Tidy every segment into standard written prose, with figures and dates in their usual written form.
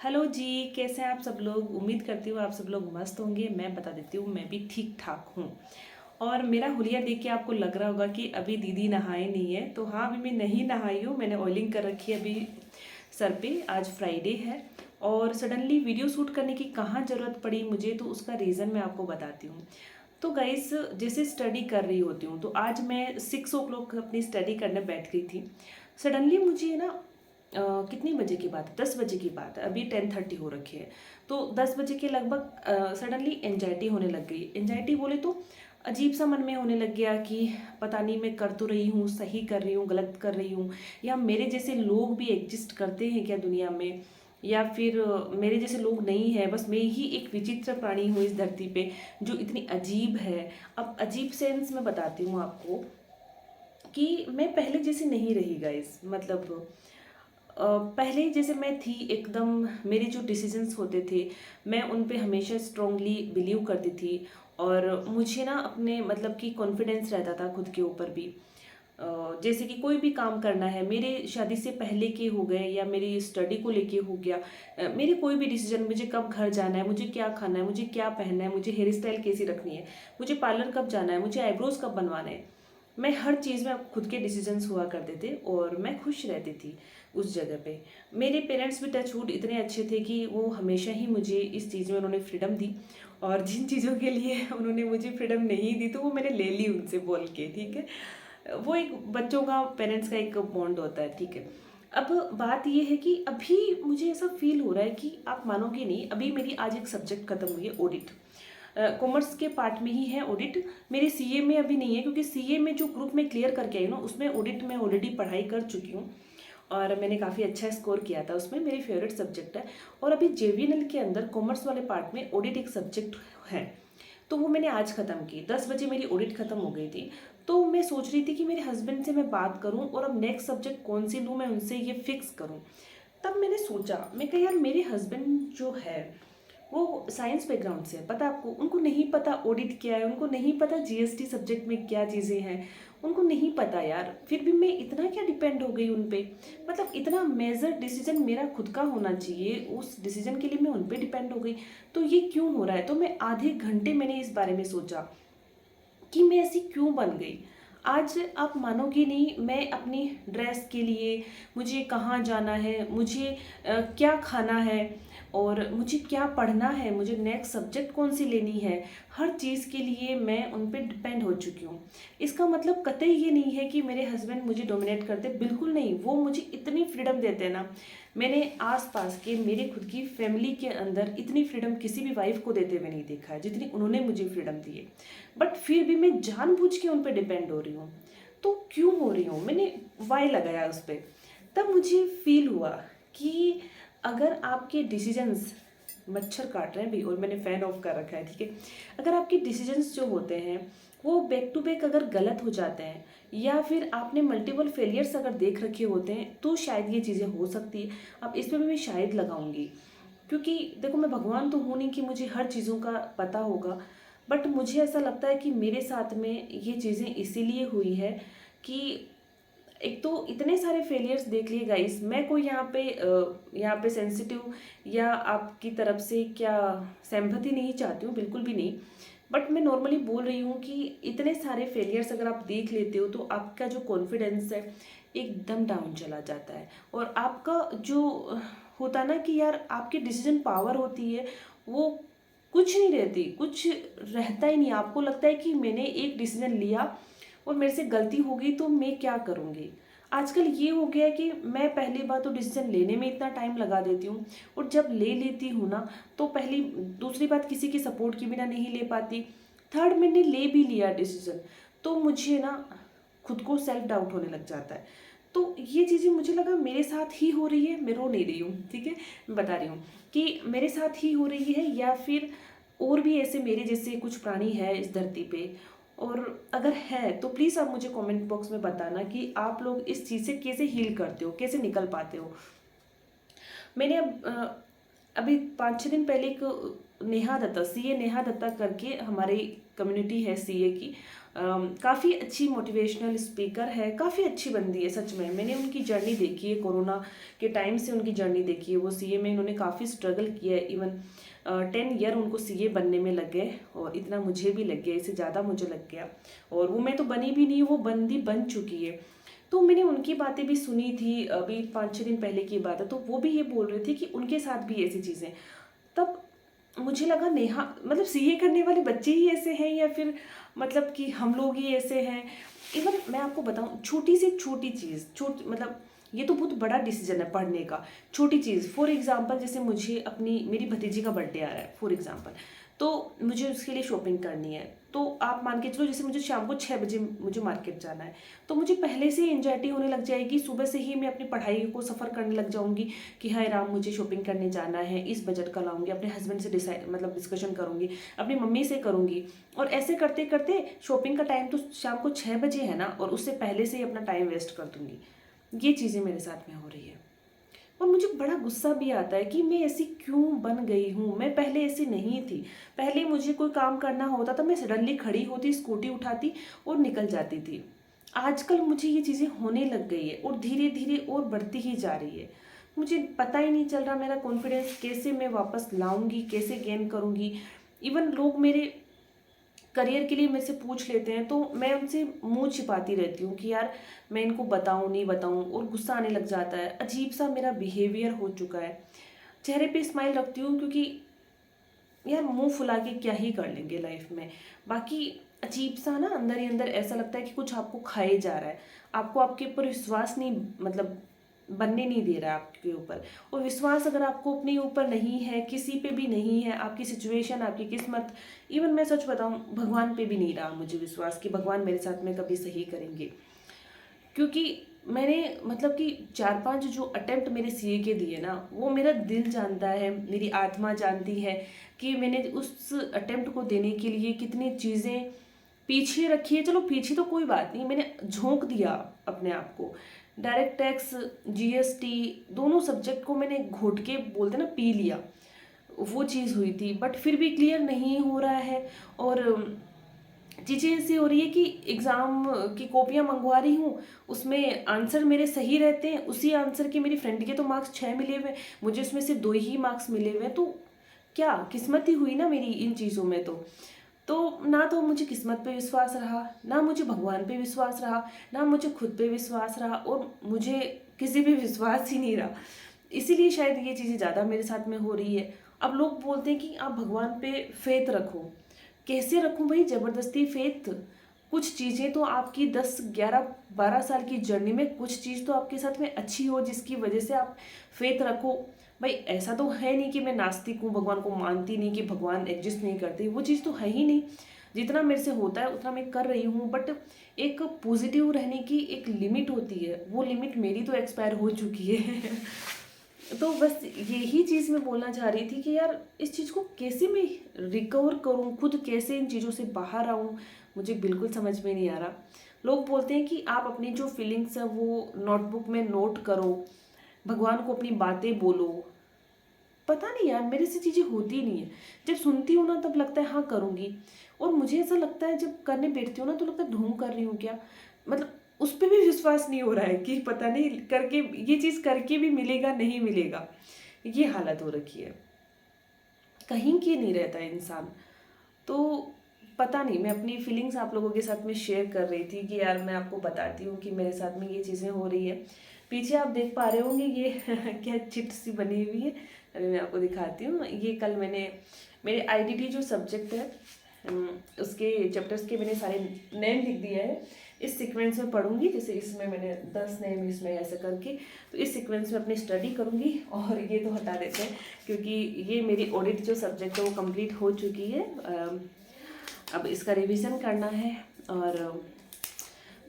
Hello जी। कैसे हैं आप सब लोग? उम्मीद करती हूँ आप सब लोग मस्त होंगे। मैं बता देती हूँ मैं भी ठीक ठाक हूँ। और मेरा हुलिया देख के आपको लग रहा होगा कि अभी दीदी नहाए नहीं है, तो हाँ, अभी मैं नहीं नहाई हूँ। मैंने ऑयलिंग कर रखी है अभी सर पे। आज फ्राइडे है और सडनली वीडियो शूट करने की कहाँ ज़रूरत पड़ी मुझे, तो उसका रीज़न मैं आपको बताती हूँ। तो गाइस, जैसे स्टडी कर रही होती हूँ, तो आज मैं 6 o'clock अपनी स्टडी करने बैठ गई थी। सडनली मुझे ना कितनी बजे की बात है, 10 बजे की बात है, अभी 10:30 हो रखी है। तो 10 बजे के लगभग सडनली एनजाइटी होने लग गई। एनजाइटी बोले तो अजीब सा मन में होने लग गया कि पता नहीं मैं कर तो रही हूँ, सही कर रही हूँ, गलत कर रही हूँ, या मेरे जैसे लोग भी एग्जिस्ट करते हैं क्या दुनिया में, या फिर मेरे जैसे लोग नहीं है, बस मैं ही एक विचित्र प्राणी हूँ इस धरती पे जो इतनी अजीब है। अब अजीब सेंस में बताती हूँ आपको कि मैं पहले जैसी नहीं रही गाइस। मतलब पहले जैसे मैं थी एकदम, मेरे जो डिसीजंस होते थे मैं उन पे हमेशा स्ट्रांगली बिलीव करती थी। और मुझे ना अपने मतलब कि कॉन्फिडेंस रहता था खुद के ऊपर भी। जैसे कि कोई भी काम करना है, मेरे शादी से पहले के हो गए या मेरी स्टडी को लेके हो गया, मेरे कोई भी डिसीजन, मुझे कब घर जाना है, मुझे क्या खाना है, मुझे क्या पहनना है, मुझे हेयर स्टाइल कैसी रखनी है, मुझे पार्लर कब जाना है, मुझे आईब्रोज कब बनवाना है, मैं हर चीज़ में खुद के डिसीजंस हुआ करते थे और मैं खुश रहती थी उस जगह पे। मेरे पेरेंट्स भी टचवुड इतने अच्छे थे कि वो हमेशा ही मुझे इस चीज़ में उन्होंने फ्रीडम दी। और जिन चीज़ों के लिए उन्होंने मुझे फ्रीडम नहीं दी, तो वो मैंने ले ली उनसे बोल के, ठीक है। वो एक बच्चों का, पेरेंट्स का एक बॉन्ड होता है, ठीक है। अब बात ये है कि अभी मुझे ऐसा फील हो रहा है कि आप मानोगे नहीं, अभी मेरी आज एक सब्जेक्ट खत्म हुई है, ऑडिट। कॉमर्स के पार्ट में ही है ऑडिट। मेरे सीए में अभी नहीं है, क्योंकि सीए में जो ग्रुप में क्लियर करके आई ना, उसमें ऑडिट में ऑलरेडी पढ़ाई कर चुकी हूँ और मैंने काफ़ी अच्छा स्कोर किया था उसमें, मेरी फेवरेट सब्जेक्ट है। और अभी जेवीएनएल के अंदर कॉमर्स वाले पार्ट में ऑडिट एक सब्जेक्ट है, तो वो मैंने आज ख़त्म की। 10 बजे मेरी ऑडिट ख़त्म हो गई थी। तो मैं सोच रही थी कि मेरे हस्बैंड से मैं बात करूं और अब नेक्स्ट सब्जेक्ट कौन सी लूँ, मैं उनसे ये फिक्स करूं। तब मैंने सोचा, मैं कहा यार, मेरे हस्बैंड जो है वो साइंस बैकग्राउंड से है, पता आपको, उनको नहीं पता ऑडिट क्या है, उनको नहीं पता जीएसटी सब्जेक्ट में क्या चीज़ें हैं, उनको नहीं पता यार। फिर भी मैं इतना क्या डिपेंड हो गई उन पे। मतलब इतना मेजर डिसीजन मेरा खुद का होना चाहिए, उस डिसीजन के लिए मैं उन पे डिपेंड हो गई। तो ये क्यों हो रहा है? तो मैं आधे घंटे मैंने इस बारे में सोचा कि मैं ऐसी क्यों बन गई। आज आप मानोगे नहीं, मैं अपनी ड्रेस के लिए, मुझे कहाँ जाना है, मुझे क्या खाना है, और मुझे क्या पढ़ना है, मुझे नेक्स्ट सब्जेक्ट कौन सी लेनी है, हर चीज़ के लिए मैं उन पे डिपेंड हो चुकी हूँ। इसका मतलब कतई ये नहीं है कि मेरे हस्बैंड मुझे डोमिनेट करते, बिल्कुल नहीं। वो मुझे इतनी फ्रीडम देते हैं ना, मैंने आसपास के मेरे खुद की फैमिली के अंदर इतनी फ्रीडम किसी भी वाइफ को देते हुए नहीं देखा है जितनी उन्होंने मुझे फ्रीडम दी है। बट फिर भी मैं जानबूझ के उन पर डिपेंड हो रही हूँ। तो क्यों हो रही हूँ? मैंने वाई लगाया उस पर। तब मुझे फील हुआ कि अगर आपके डिसीजंस, मच्छर काट रहे हैं भी और मैंने फ़ैन ऑफ कर रखा है, ठीक है। अगर आपके डिसीजंस जो होते हैं वो बैक टू बैक अगर गलत हो जाते हैं, या फिर आपने मल्टीपल फेलियर्स अगर देख रखे होते हैं, तो शायद ये चीज़ें हो सकती है। अब इसमें भी मैं शायद लगाऊंगी, क्योंकि देखो, मैं भगवान तो हूँ नहीं कि मुझे हर चीज़ों का पता होगा। बट मुझे ऐसा लगता है कि मेरे साथ में ये चीज़ें इसीलिए हुई है कि एक तो इतने सारे फेलियर्स देख लिए गाइस। मैं कोई यहाँ पे सेंसिटिव या आपकी तरफ से क्या सहमति नहीं चाहती हूँ, बिल्कुल भी नहीं। बट मैं नॉर्मली बोल रही हूँ कि इतने सारे फेलियर्स अगर आप देख लेते हो, तो आपका जो कॉन्फिडेंस है एकदम डाउन चला जाता है। और आपका जो होता है ना कि यार, आपकी डिसीजन पावर होती है, वो कुछ नहीं रहती, कुछ रहता ही नहीं। आपको लगता है कि मैंने एक डिसीजन लिया और मेरे से गलती हो गई, तो मैं क्या करूँगी। आजकल ये हो गया है कि मैं पहली बार तो डिसीजन लेने में इतना टाइम लगा देती हूँ, और जब ले लेती हूँ ना, तो पहली दूसरी बात, किसी की सपोर्ट के बिना नहीं ले पाती। थर्ड, मैंने ले भी लिया डिसीजन, तो मुझे ना खुद को सेल्फ डाउट होने लग जाता है। तो ये चीज़ें मुझे लगा मेरे साथ ही हो रही है, मैं रो नहीं रही हूँ, ठीक है। मैं बता रही हूँ कि मेरे साथ ही हो रही है, या फिर और भी ऐसे मेरे जैसे कुछ प्राणी है इस धरती पे। और अगर है तो प्लीज़ आप मुझे कमेंट बॉक्स में बताना कि आप लोग इस चीज़ से कैसे हील करते हो, कैसे निकल पाते हो। मैंने अभी 5-6 दिन पहले एक नेहा दत्ता, सीए नेहा दत्ता करके हमारी कम्युनिटी है सीए की, काफ़ी अच्छी मोटिवेशनल स्पीकर है, काफ़ी अच्छी बंदी है सच में। मैंने उनकी जर्नी देखी है, कोरोना के टाइम से उनकी जर्नी देखी है। वो सीए में उन्होंने काफ़ी स्ट्रगल किया है, इवन 10 ईयर उनको सीए बनने में लग गए, और इतना मुझे भी लग गया, इससे ज़्यादा मुझे लग गया। और वो मैं तो बनी भी नहीं, वो बंदी बन चुकी है। तो मैंने उनकी बातें भी सुनी थी, अभी 5-6 दिन पहले की बात है, तो वो भी ये बोल रहे थे कि उनके साथ भी ऐसी चीज़ें। तब मुझे लगा नेहा मतलब सीए करने वाले बच्चे ही ऐसे हैं, या फिर मतलब कि हम लोग ही ऐसे हैं। इवन मैं आपको बताऊं, छोटी से छोटी चीज़, मतलब ये तो बहुत बड़ा डिसीजन है पढ़ने का। छोटी चीज़, फॉर एग्जांपल जैसे मुझे मेरी भतीजी का बर्थडे आ रहा है फॉर एग्जांपल, तो मुझे उसके लिए शॉपिंग करनी है। तो आप मान के चलो, जैसे मुझे शाम को 6 बजे मुझे मार्केट जाना है, तो मुझे पहले से ही एंजाइटी होने लग जाएगी। सुबह से ही मैं अपनी पढ़ाई को सफ़र करने लग जाऊंगी कि हाय राम, मुझे शॉपिंग करने जाना है, इस बजट का लाऊंगी, अपने हस्बैंड से मतलब डिस्कशन करूंगी, अपनी मम्मी से करूंगी, और ऐसे करते करते शॉपिंग का टाइम तो शाम को 6 बजे है ना, और उससे पहले से ही अपना टाइम वेस्ट कर दूंगी। ये चीज़ें मेरे साथ में हो रही है, और मुझे बड़ा गुस्सा भी आता है कि मैं ऐसी क्यों बन गई हूँ। मैं पहले ऐसी नहीं थी। पहले मुझे कोई काम करना होता था, मैं सडनली खड़ी होती, स्कूटी उठाती और निकल जाती थी। आजकल मुझे ये चीज़ें होने लग गई है, और धीरे धीरे और बढ़ती ही जा रही है। मुझे पता ही नहीं चल रहा मेरा कॉन्फिडेंस कैसे मैं वापस लाऊंगी, कैसे गेन करूंगी। इवन लोग मेरे करियर के लिए मेरे से पूछ लेते हैं, तो मैं उनसे मुंह छिपाती रहती हूँ कि यार मैं इनको बताऊँ नहीं बताऊँ, और गुस्सा आने लग जाता है। अजीब सा मेरा बिहेवियर हो चुका है। चेहरे पे स्माइल रखती हूँ, क्योंकि यार मुंह फुला के क्या ही कर लेंगे लाइफ में। बाकी अजीब सा ना, अंदर ही अंदर ऐसा लगता है कि कुछ आपको खाए जा रहा है। आपको आपके ऊपर विश्वास नहीं, मतलब बनने नहीं दे रहा है आपके ऊपर। और विश्वास अगर आपको अपने ऊपर नहीं है, किसी पे भी नहीं है, आपकी सिचुएशन, आपकी किस्मत, इवन मैं सच बताऊं, भगवान पे भी नहीं रहा मुझे विश्वास कि भगवान मेरे साथ में कभी सही करेंगे। क्योंकि मैंने मतलब कि 4-5 जो अटेम्प्ट मेरे सीए के दिए ना, वो मेरा दिल जानता है, मेरी आत्मा जानती है कि मैंने उस अटेम्प्ट को देने के लिए कितनी चीज़ें पीछे रखी है। चलो पीछे तो कोई बात नहीं, मैंने झोंक दिया अपने आप को। डायरेक्ट टैक्स, जीएसटी, दोनों सब्जेक्ट को मैंने घोट के बोलते ना पी लिया, वो चीज़ हुई थी। बट फिर भी क्लियर नहीं हो रहा है, और चीज़ें ऐसी हो रही है कि एग्ज़ाम की कॉपियाँ मंगवा रही हूँ, उसमें आंसर मेरे सही रहते हैं, उसी आंसर के मेरी फ्रेंड के तो मार्क्स 6 मिले हुए, मुझे उसमें से 2 ही मार्क्स मिले हुए हैं। तो क्या किस्मत ही हुई ना मेरी इन चीज़ों में। तो ना तो मुझे किस्मत पे विश्वास रहा, ना मुझे भगवान पे विश्वास रहा, ना मुझे खुद पे विश्वास रहा, और मुझे किसी पे विश्वास ही नहीं रहा। इसीलिए शायद ये चीज़ें ज़्यादा मेरे साथ में हो रही है। अब लोग बोलते हैं कि आप भगवान पे फेथ रखो। कैसे रखूं भाई, ज़बरदस्ती फेथ? कुछ चीज़ें तो आपकी 10-11-12 साल की जर्नी में कुछ चीज़ तो आपके साथ में अच्छी हो, जिसकी वजह से आप फेथ रखो। भाई ऐसा तो है नहीं कि मैं नास्तिक हूँ, भगवान को मानती नहीं, कि भगवान एग्जिस्ट नहीं करते, वो चीज़ तो है ही नहीं। जितना मेरे से होता है उतना मैं कर रही हूँ, बट एक पॉजिटिव रहने की एक लिमिट होती है, वो लिमिट मेरी तो एक्सपायर हो चुकी है। तो बस यही चीज़ मैं बोलना चाह रही थी कि यार इस चीज़ को कैसे मैं रिकवर करूँ, खुद कैसे इन चीज़ों से बाहर आऊँ, मुझे बिल्कुल समझ में नहीं आ रहा। लोग बोलते हैं कि आप अपनी जो फीलिंग्स है वो नोटबुक में नोट करो, भगवान को अपनी बातें बोलो। पता नहीं यार, मेरे से चीज़ें होती नहीं है। जब सुनती हूँ ना तब लगता है हाँ करूँगी, और मुझे ऐसा लगता है जब करने बैठती हूँ ना तो लगता है ढोंग कर रही हूँ क्या। मतलब उस पर भी विश्वास नहीं हो रहा है कि पता नहीं करके ये चीज़ करके भी मिलेगा नहीं मिलेगा, ये हालत हो रखी है। कहीं की नहीं रहता है इंसान। तो पता नहीं, मैं अपनी फीलिंग्स आप लोगों के साथ में शेयर कर रही थी कि यार मैं आपको बताती हूँ कि मेरे साथ में ये चीज़ें हो रही है। पीछे आप देख पा रहे होंगे ये क्या चिट सी बनी हुई है, अभी मैं आपको दिखाती हूँ। ये कल मैंने मेरे आईडीटी जो सब्जेक्ट है, उसके चैप्टर्स के मैंने सारे नेम लिख दिए हैं। इस सीक्वेंस में पढ़ूंगी, जैसे इसमें मैंने 10 नेम इसमें ऐसे करके, तो इस सीक्वेंस में अपनी स्टडी करूंगी। और ये तो हटा देते हैं क्योंकि ये मेरी ऑडिट जो सब्जेक्ट है वो कंप्लीट हो चुकी है। अब इसका रिवीजन करना है, और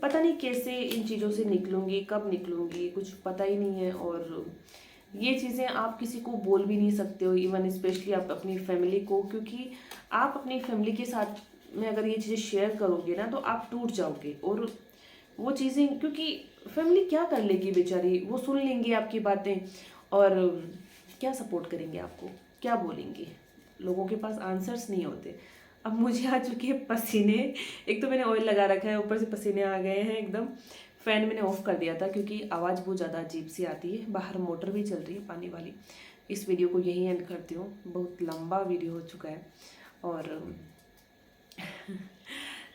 पता नहीं कैसे इन चीज़ों से निकलूंगी, कब निकलूंगी, कुछ पता ही नहीं है। और ये चीज़ें आप किसी को बोल भी नहीं सकते हो, इवन स्पेशली आप अपनी फैमिली को, क्योंकि आप अपनी फैमिली के साथ में अगर ये चीज़ें शेयर करोगे ना तो आप टूट जाओगे। और वो चीज़ें, क्योंकि फैमिली क्या कर लेगी बेचारी, वो सुन लेंगी आपकी बातें, और क्या सपोर्ट करेंगे आपको, क्या बोलेंगे, लोगों के पास आंसर्स नहीं होते। अब मुझे आ चुके हैं पसीने। एक तो मैंने ऑयल लगा रखा है, ऊपर से पसीने आ गए हैं एकदम। फ़ैन मैंने ऑफ़ कर दिया था क्योंकि आवाज़ बहुत ज़्यादा अजीब सी आती है। बाहर मोटर भी चल रही है पानी वाली। इस वीडियो को यहीं एंड करती हूँ, बहुत लंबा वीडियो हो चुका है। और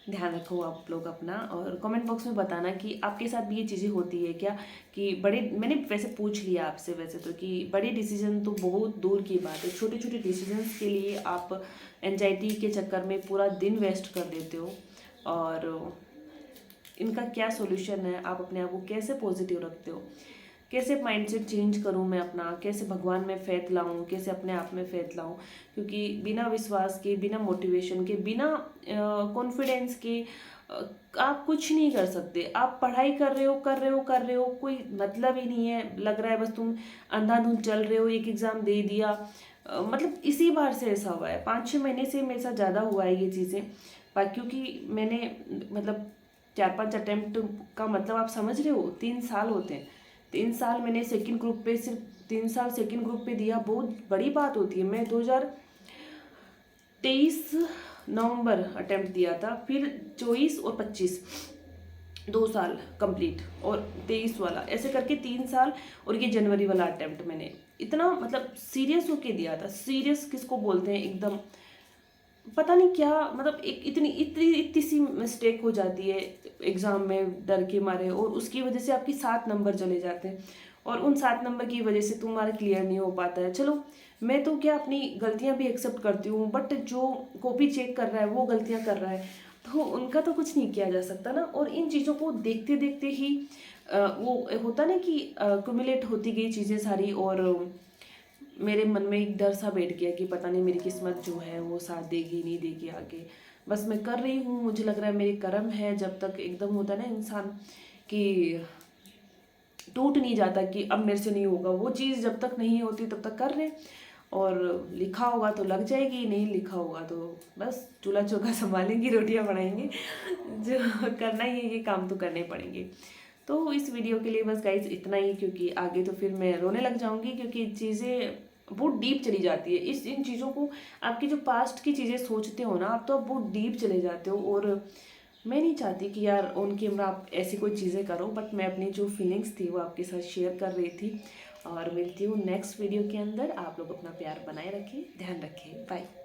ध्यान रखो आप लोग अपना, और कमेंट बॉक्स में बताना कि आपके साथ भी ये चीज़ें होती है क्या, कि बड़े, मैंने वैसे पूछ लिया आपसे वैसे तो, कि बड़े डिसीजन तो बहुत दूर की बात है, छोटे छोटे डिसीजंस के लिए आप एंजाइटी के चक्कर में पूरा दिन वेस्ट कर देते हो। और इनका क्या सॉल्यूशन है, आप अपने आप को कैसे पॉजिटिव रखते हो, कैसे माइंडसेट चेंज करूं मैं अपना, कैसे भगवान में फेथ लाऊं, कैसे अपने आप में फेथ लाऊं। क्योंकि बिना विश्वास के, बिना मोटिवेशन के, बिना कॉन्फिडेंस के आप कुछ नहीं कर सकते। आप पढ़ाई कर रहे हो कर रहे हो कर रहे हो, कोई मतलब ही नहीं है, लग रहा है बस तुम अंधाधुंध चल रहे हो। एक एग्ज़ाम दे दिया, मतलब इसी बार से ऐसा हुआ है, 5-6 महीने से मेरे साथ ज़्यादा हुआ है ये चीज़ें। क्योंकि मैंने मतलब 4-5 अटेम्प्ट का मतलब आप समझ रहे हो, 3 साल होते हैं। 3 साल मैंने सेकंड ग्रुप पे, सिर्फ 3 साल सेकंड ग्रुप पे दिया, बहुत बड़ी बात होती है। मैं 2023 नवंबर अटेम्प्ट दिया था, फिर 24 और 25 2 साल कंप्लीट, और 23 वाला, ऐसे करके 3 साल। और ये जनवरी वाला अटेम्प्ट मैंने इतना मतलब सीरियस होके दिया था। सीरियस किसको बोलते हैं, एकदम पता नहीं क्या, मतलब एक इतनी इतनी इतनी सी मिस्टेक हो जाती है एग्ज़ाम में डर के मारे, और उसकी वजह से आपकी 7 नंबर चले जाते हैं, और उन 7 नंबर की वजह से तुम्हारा क्लियर नहीं हो पाता है। चलो, मैं तो क्या अपनी गलतियां भी एक्सेप्ट करती हूँ, बट जो कॉपी चेक कर रहा है वो गलतियां कर रहा है, तो उनका तो कुछ नहीं किया जा सकता ना। और इन चीज़ों को देखते देखते ही वो होता ना कि क्युमुलेट होती गई चीज़ें सारी, और मेरे मन में एक डर सा बैठ गया कि पता नहीं मेरी किस्मत जो है वो साथ देगी नहीं देगी आगे। बस मैं कर रही हूँ, मुझे लग रहा है मेरे कर्म है। जब तक एकदम होता है ना इंसान कि टूट नहीं जाता कि अब मेरे से नहीं होगा, वो चीज़ जब तक नहीं होती तब तक कर रहे। और लिखा होगा तो लग जाएगी, नहीं लिखा होगा तो बस चूल्हा चौका संभालेंगी, रोटियां बनाएंगी। जो करना ही है ये काम तो करने पड़ेंगे। तो इस वीडियो के लिए बस गाइज इतना ही, क्योंकि आगे तो फिर मैं रोने लग जाऊंगी, क्योंकि चीज़ें बहुत डीप चली जाती है। इन चीज़ों को, आपकी जो पास्ट की चीज़ें सोचते हो ना आप, तो आप बहुत डीप चले जाते हो। और मैं नहीं चाहती कि यार ऑन कैमरा आप ऐसी कोई चीज़ें करो, बट मैं अपनी जो फीलिंग्स थी वो आपके साथ शेयर कर रही थी। और मिलती हूँ नेक्स्ट वीडियो के अंदर। आप लोग अपना प्यार बनाए रखें, ध्यान रखें, बाय।